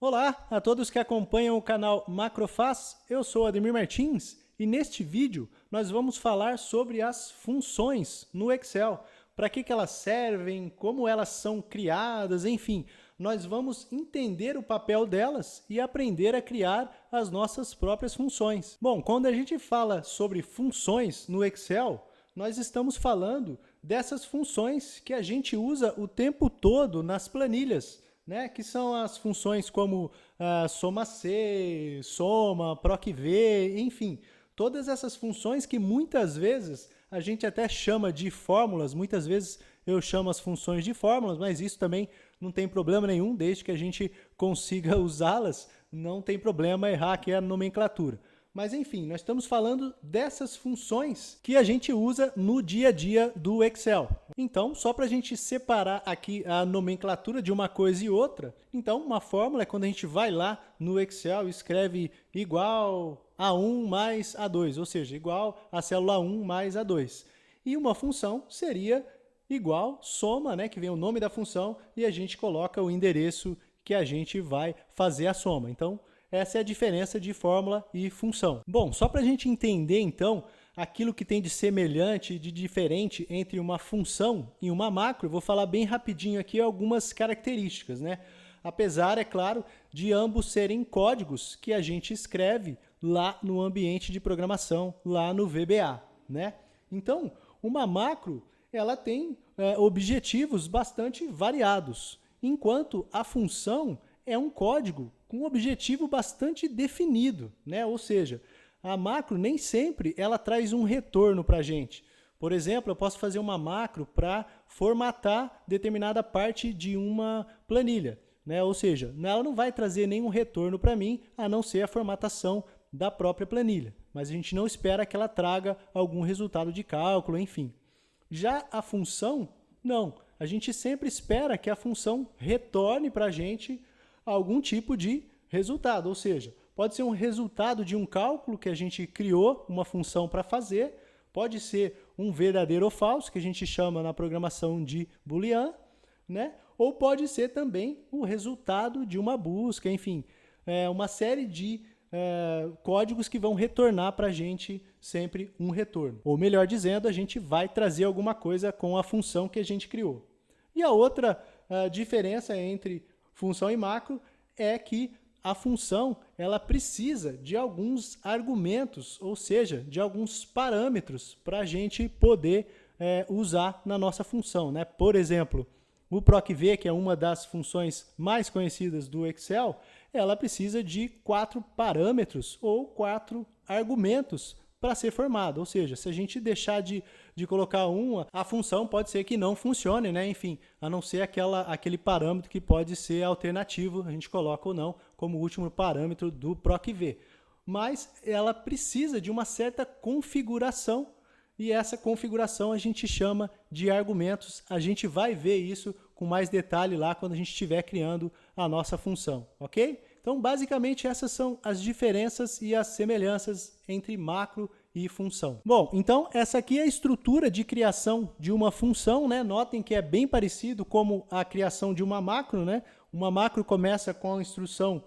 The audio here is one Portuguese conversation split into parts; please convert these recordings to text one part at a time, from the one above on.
Olá a todos que acompanham o canal Macrofaz, eu sou Ademir Martins e neste vídeo nós vamos falar sobre as funções no Excel, para que elas servem, como elas são criadas, enfim, nós vamos entender o papel delas e aprender a criar as nossas próprias funções. Bom, quando a gente fala sobre funções no Excel, nós estamos falando dessas funções que a gente usa o tempo todo nas planilhas, né, que são as funções como soma C, soma, proc-v, enfim, todas essas funções que muitas vezes a gente até chama de fórmulas, muitas vezes eu chamo as funções de fórmulas, mas isso também não tem problema nenhum, desde que a gente consiga usá-las, não tem problema errar aqui a nomenclatura. Mas enfim, nós estamos falando dessas funções que a gente usa no dia a dia do Excel. Então, só para a gente separar aqui a nomenclatura de uma coisa e outra, então uma fórmula é quando a gente vai lá no Excel e escreve igual a 1 mais A2, ou seja, igual a célula 1 mais A2. E uma função seria igual soma, né, que vem o nome da função, e a gente coloca o endereço que a gente vai fazer a soma. Então, essa é a diferença de fórmula e função. Bom, só para a gente entender, então, aquilo que tem de semelhante e de diferente entre uma função e uma macro, eu vou falar bem rapidinho aqui algumas características, né? Apesar, é claro, de ambos serem códigos que a gente escreve lá no ambiente de programação, lá no VBA, né? Então, uma macro, ela tem objetivos bastante variados, enquanto a função é um código com um objetivo bastante definido, né? Ou seja, a macro nem sempre ela traz um retorno para a gente. Por exemplo, eu posso fazer uma macro para formatar determinada parte de uma planilha, né? Ou seja, ela não vai trazer nenhum retorno para mim, a não ser a formatação da própria planilha. Mas a gente não espera que ela traga algum resultado de cálculo, enfim. Já a função, não. A gente sempre espera que a função retorne para a gente algum tipo de resultado, ou seja, pode ser um resultado de um cálculo que a gente criou uma função para fazer, pode ser um verdadeiro ou falso, que a gente chama na programação de boolean, né? Ou pode ser também o resultado de uma busca, enfim, uma série de códigos que vão retornar para a gente sempre um retorno. Ou melhor dizendo, a gente vai trazer alguma coisa com a função que a gente criou. E a outra diferença entre função e macro é que a função ela precisa de alguns argumentos, ou seja, de alguns parâmetros para a gente poder usar na nossa função, né? Por exemplo, o proc-v, que é uma das funções mais conhecidas do Excel, ela precisa de 4 parâmetros ou 4 argumentos para ser formada, ou seja, se a gente deixar de colocar uma, a função pode ser que não funcione, né? Enfim, a não ser aquele parâmetro que pode ser alternativo, a gente coloca ou não como último parâmetro do proc-v. Mas ela precisa de uma certa configuração e essa configuração a gente chama de argumentos. A gente vai ver isso com mais detalhe lá quando a gente estiver criando a nossa função, ok? Então, basicamente, essas são as diferenças e as semelhanças entre macro e função. Bom, então, essa aqui é a estrutura de criação de uma função, né? Notem que é bem parecido como a criação de uma macro, né? Uma macro começa com a instrução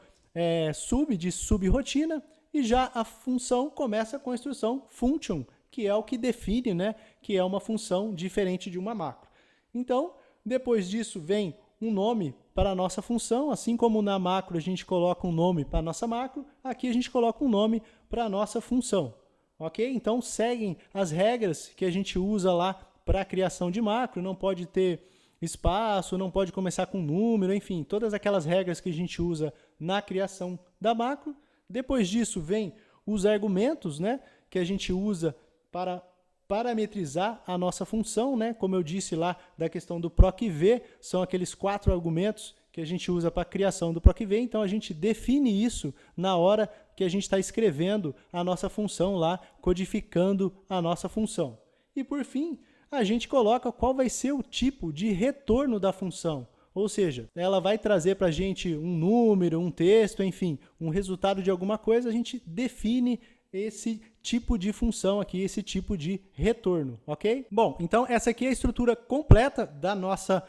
sub, de subrotina, e já a função começa com a instrução function, que é o que define, né? Que é uma função diferente de uma macro. Então, depois disso vem um nome para a nossa função, assim como na macro a gente coloca um nome para a nossa macro, aqui a gente coloca um nome para a nossa função, ok? Então seguem as regras que a gente usa lá para a criação de macro, não pode ter espaço, não pode começar com número, enfim, todas aquelas regras que a gente usa na criação da macro. Depois disso vem os argumentos, né, que a gente usa para parametrizar a nossa função, né? Como eu disse lá da questão do proc-v, são aqueles 4 argumentos que a gente usa para a criação do proc-v, então a gente define isso na hora que a gente está escrevendo a nossa função lá, codificando a nossa função. E por fim, a gente coloca qual vai ser o tipo de retorno da função, ou seja, ela vai trazer para a gente um número, um texto, enfim, um resultado de alguma coisa, a gente define esse tipo de função aqui, esse tipo de retorno, ok? Bom, então essa aqui é a estrutura completa da nossa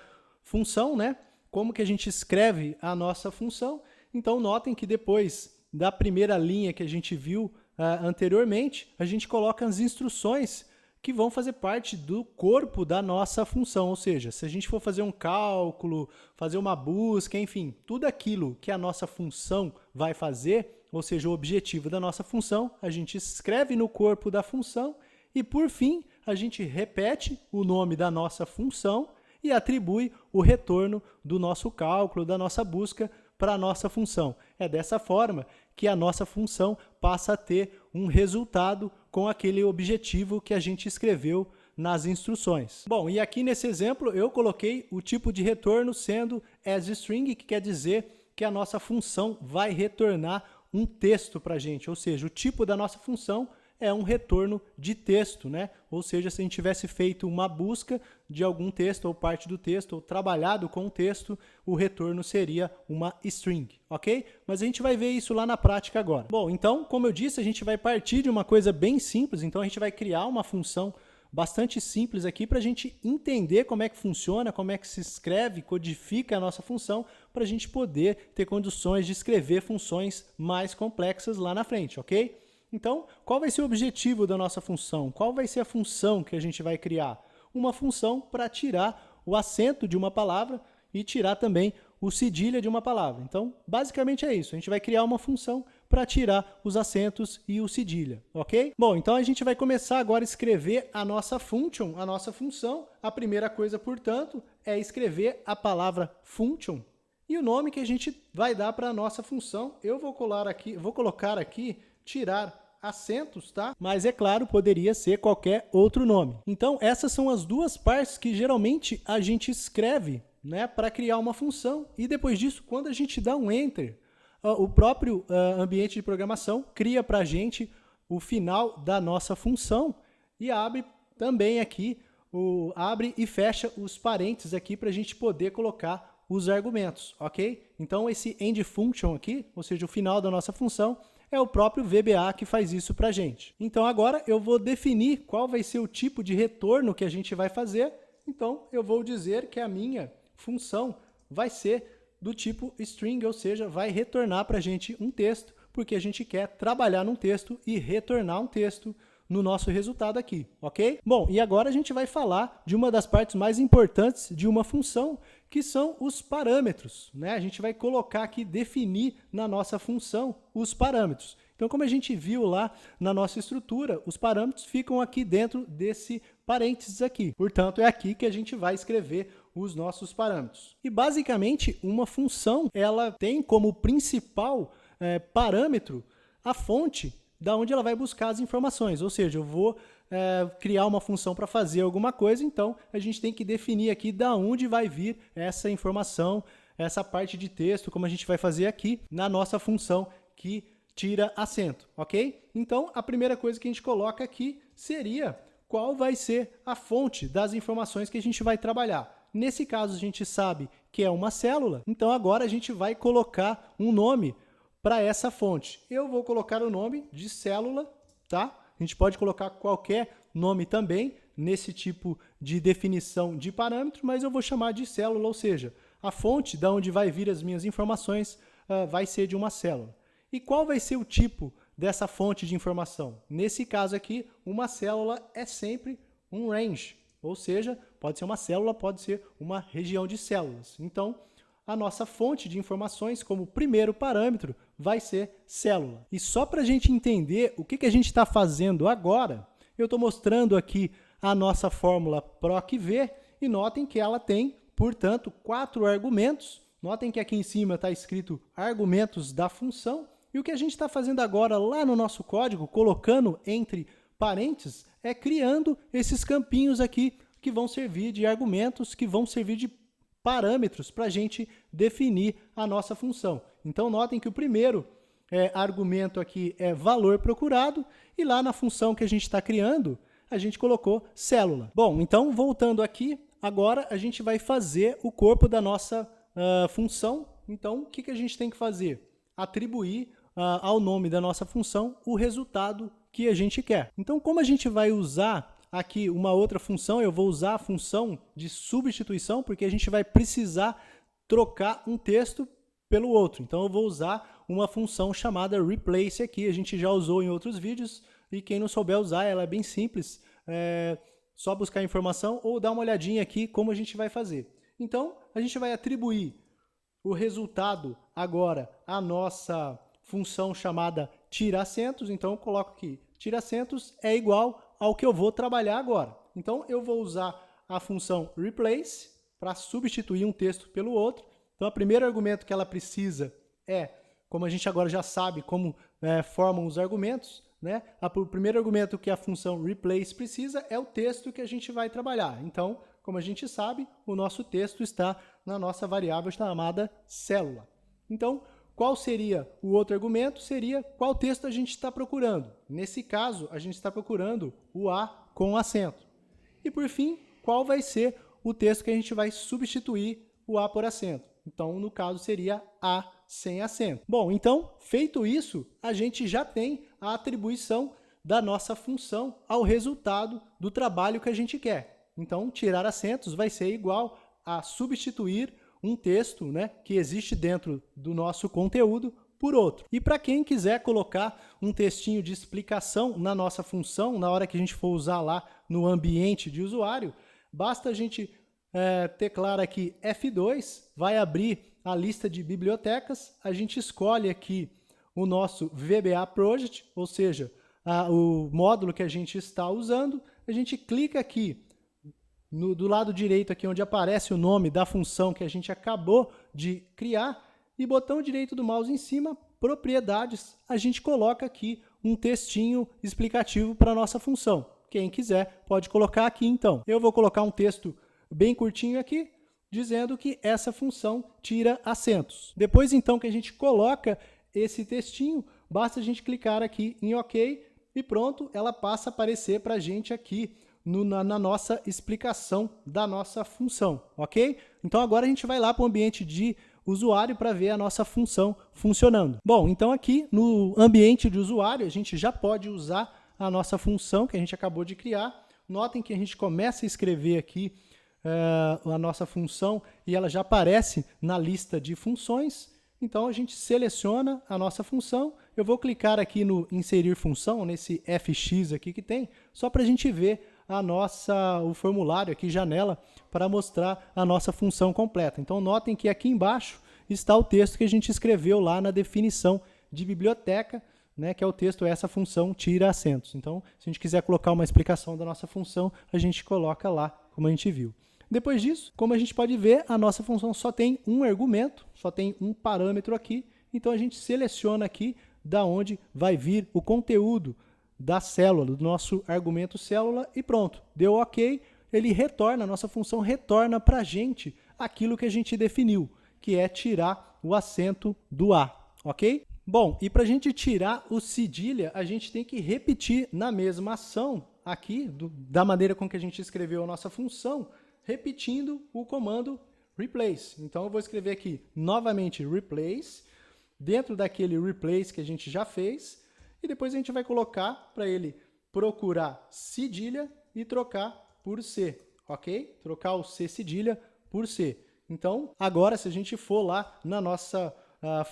função, né? Como que a gente escreve a nossa função. Então notem que depois da primeira linha que a gente viu anteriormente, a gente coloca as instruções que vão fazer parte do corpo da nossa função, ou seja, se a gente for fazer um cálculo, fazer uma busca, enfim, tudo aquilo que a nossa função vai fazer, ou seja, o objetivo da nossa função, a gente escreve no corpo da função e, por fim, a gente repete o nome da nossa função e atribui o retorno do nosso cálculo, da nossa busca para a nossa função. É dessa forma que a nossa função passa a ter um resultado com aquele objetivo que a gente escreveu nas instruções. Bom, e aqui nesse exemplo eu coloquei o tipo de retorno sendo asString, que quer dizer que a nossa função vai retornar um texto para a gente, ou seja, o tipo da nossa função é um retorno de texto, né? Ou seja, se a gente tivesse feito uma busca de algum texto ou parte do texto, ou trabalhado com o texto, o retorno seria uma string, ok? Mas a gente vai ver isso lá na prática agora. Bom, então, como eu disse, a gente vai partir de uma coisa bem simples, então a gente vai criar uma função bastante simples aqui para a gente entender como é que funciona, como é que se escreve, codifica a nossa função, para a gente poder ter condições de escrever funções mais complexas lá na frente, ok? Então, qual vai ser o objetivo da nossa função? Qual vai ser a função que a gente vai criar? Uma função para tirar o acento de uma palavra e tirar também o cedilha de uma palavra. Então, basicamente é isso. A gente vai criar uma função para tirar os acentos e o cedilha, ok? Bom, então a gente vai começar agora a escrever a nossa function, a nossa função. A primeira coisa, portanto, é escrever a palavra function e o nome que a gente vai dar para a nossa função. Eu vou colocar aqui tirar acentos, tá? Mas, é claro, poderia ser qualquer outro nome. Então, essas são as duas partes que geralmente a gente escreve, né, para criar uma função. E depois disso, quando a gente dá um Enter, o próprio ambiente de programação cria para a gente o final da nossa função e abre também aqui, abre e fecha os parênteses aqui para a gente poder colocar os argumentos, ok? Então, esse end function aqui, ou seja, o final da nossa função, é o próprio VBA que faz isso para a gente. Então, agora eu vou definir qual vai ser o tipo de retorno que a gente vai fazer. Então, eu vou dizer que a minha função vai ser do tipo string, ou seja, vai retornar para a gente um texto, porque a gente quer trabalhar num texto e retornar um texto no nosso resultado aqui, ok? Bom, e agora a gente vai falar de uma das partes mais importantes de uma função, que são os parâmetros, né? A gente vai colocar aqui, definir na nossa função os parâmetros. Então, como a gente viu lá na nossa estrutura, os parâmetros ficam aqui dentro desse parênteses aqui. Portanto, é aqui que a gente vai escrever os nossos parâmetros. E, basicamente, uma função, ela tem como principal parâmetro a fonte da onde ela vai buscar as informações. Ou seja, eu vou criar uma função para fazer alguma coisa, então a gente tem que definir aqui da onde vai vir essa informação, essa parte de texto, como a gente vai fazer aqui na nossa função que tira acento, ok? Então, a primeira coisa que a gente coloca aqui seria qual vai ser a fonte das informações que a gente vai trabalhar. Nesse caso, a gente sabe que é uma célula, então agora a gente vai colocar um nome para essa fonte. Eu vou colocar o nome de célula, tá? A gente pode colocar qualquer nome também nesse tipo de definição de parâmetro, mas eu vou chamar de célula, ou seja, a fonte da onde vai vir as minhas informações vai ser de uma célula. E qual vai ser o tipo dessa fonte de informação? Nesse caso aqui, uma célula é sempre um range, ou seja, pode ser uma célula, pode ser uma região de células. Então, a nossa fonte de informações como primeiro parâmetro vai ser célula. E só para a gente entender o que a gente está fazendo agora, eu estou mostrando aqui a nossa fórmula PROC-V e notem que ela tem, portanto, 4 argumentos. Notem que aqui em cima está escrito argumentos da função. E o que a gente está fazendo agora lá no nosso código, colocando entre parênteses, é criando esses campinhos aqui que vão servir de argumentos, que vão servir de parâmetros para a gente definir a nossa função. Então, notem que o primeiro argumento aqui é valor procurado e lá na função que a gente está criando, a gente colocou célula. Bom, então, voltando aqui, agora a gente vai fazer o corpo da nossa função. Então, o que a gente tem que fazer? Atribuir ao nome da nossa função o resultado que a gente quer. Então, como a gente vai usar aqui uma outra função, eu vou usar a função de substituição, porque a gente vai precisar trocar um texto pelo outro. Então eu vou usar uma função chamada replace aqui, a gente já usou em outros vídeos, e quem não souber usar, ela é bem simples, só buscar a informação ou dar uma olhadinha aqui como a gente vai fazer. Então a gente vai atribuir o resultado agora à nossa função chamada tira-acentos, então eu coloco aqui, tira-acentos é igual ao que eu vou trabalhar agora. Então eu vou usar a função replace para substituir um texto pelo outro. Então o primeiro argumento que ela precisa é, como a gente agora já sabe como formam os argumentos, né? O primeiro argumento que a função replace precisa é o texto que a gente vai trabalhar. Então, como a gente sabe, o nosso texto está na nossa variável chamada célula. Então, qual seria o outro argumento? Seria qual texto a gente está procurando. Nesse caso, a gente está procurando o A com acento. E por fim, qual vai ser o texto que a gente vai substituir o A por acento. Então, no caso, seria A sem acento. Bom, então, feito isso, a gente já tem a atribuição da nossa função ao resultado do trabalho que a gente quer. Então, tirar acentos vai ser igual a substituir um texto, né, que existe dentro do nosso conteúdo por outro. E para quem quiser colocar um textinho de explicação na nossa função, na hora que a gente for usar lá no ambiente de usuário, basta a gente teclar aqui F2, vai abrir a lista de bibliotecas, a gente escolhe aqui o nosso VBA Project, ou seja, o módulo que a gente está usando, a gente clica aqui do lado direito aqui onde aparece o nome da função que a gente acabou de criar e botão direito do mouse em cima, propriedades, a gente coloca aqui um textinho explicativo para a nossa função. Quem quiser pode colocar aqui então. Eu vou colocar um texto bem curtinho aqui, dizendo que essa função tira acentos. Depois então que a gente coloca esse textinho, basta a gente clicar aqui em OK e pronto, ela passa a aparecer para a gente aqui na nossa explicação da nossa função, ok? Então agora a gente vai lá para o ambiente de usuário para ver a nossa função funcionando. Bom, então aqui no ambiente de usuário a gente já pode usar a nossa função que a gente acabou de criar. Notem que a gente começa a escrever aqui a nossa função e ela já aparece na lista de funções. Então a gente seleciona a nossa função. Eu vou clicar aqui no inserir função, nesse FX aqui que tem, só para a gente ver o formulário aqui, janela, para mostrar a nossa função completa. Então notem que aqui embaixo está o texto que a gente escreveu lá na definição de biblioteca, né, que é o texto, essa função tira acentos. Então, se a gente quiser colocar uma explicação da nossa função, a gente coloca lá, como a gente viu. Depois disso, como a gente pode ver, a nossa função só tem um argumento, só tem um parâmetro aqui, então a gente seleciona aqui da onde vai vir o conteúdo da célula, do nosso argumento célula e pronto. Deu OK, ele retorna, a nossa função retorna para a gente aquilo que a gente definiu, que é tirar o acento do A, ok? Bom, e para a gente tirar o cedilha, a gente tem que repetir na mesma ação aqui, da maneira com que a gente escreveu a nossa função, repetindo o comando replace. Então eu vou escrever aqui novamente replace, dentro daquele replace que a gente já fez, e depois a gente vai colocar para ele procurar cedilha e trocar por C, ok? Trocar o C cedilha por C. Então, agora se a gente for lá na nossa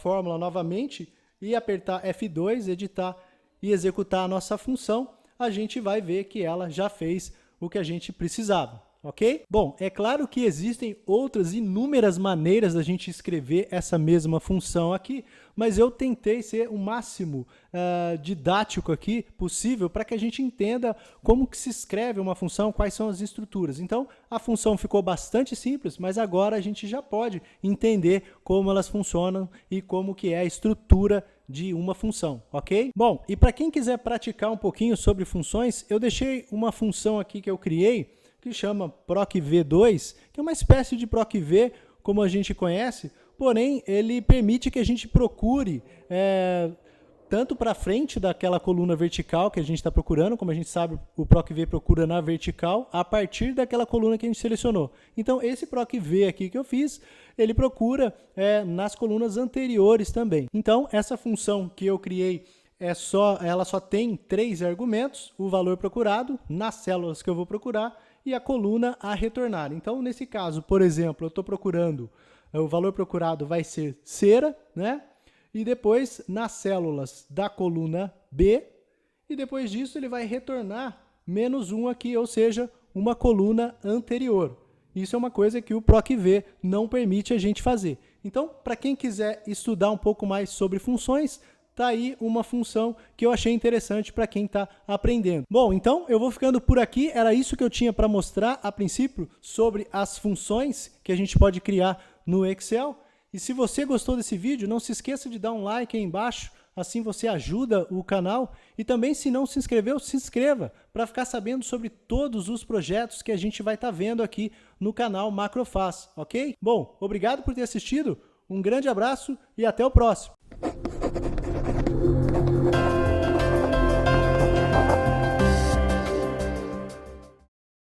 fórmula novamente e apertar F2, editar e executar a nossa função, a gente vai ver que ela já fez o que a gente precisava. Ok? Bom, é claro que existem outras inúmeras maneiras da gente escrever essa mesma função aqui, mas eu tentei ser o máximo didático aqui possível para que a gente entenda como que se escreve uma função, quais são as estruturas. Então, a função ficou bastante simples, mas agora a gente já pode entender como elas funcionam e como que é a estrutura de uma função, ok? Bom, e para quem quiser praticar um pouquinho sobre funções, eu deixei uma função aqui que eu criei, que chama procv2, que é uma espécie de procv, como a gente conhece, porém ele permite que a gente procure tanto para frente daquela coluna vertical que a gente está procurando, como a gente sabe, o procv procura na vertical, a partir daquela coluna que a gente selecionou. Então esse procv aqui que eu fiz, ele procura nas colunas anteriores também. Então essa função que eu criei, ela só tem 3 argumentos, o valor procurado, nas células que eu vou procurar, e a coluna a retornar. Então, nesse caso, por exemplo, eu estou procurando o valor procurado vai ser cera, né? E depois nas células da coluna B, e depois disso ele vai retornar -1 aqui, ou seja, uma coluna anterior. Isso é uma coisa que o PROC-V não permite a gente fazer. Então, para quem quiser estudar um pouco mais sobre funções, tá aí uma função que eu achei interessante para quem está aprendendo. Bom, então eu vou ficando por aqui. Era isso que eu tinha para mostrar a princípio sobre as funções que a gente pode criar no Excel. E se você gostou desse vídeo, não se esqueça de dar um like aí embaixo, assim você ajuda o canal. E também, se não se inscreveu, se inscreva para ficar sabendo sobre todos os projetos que a gente vai estar vendo aqui no canal MacroFaz, ok? Bom, obrigado por ter assistido, um grande abraço e até o próximo.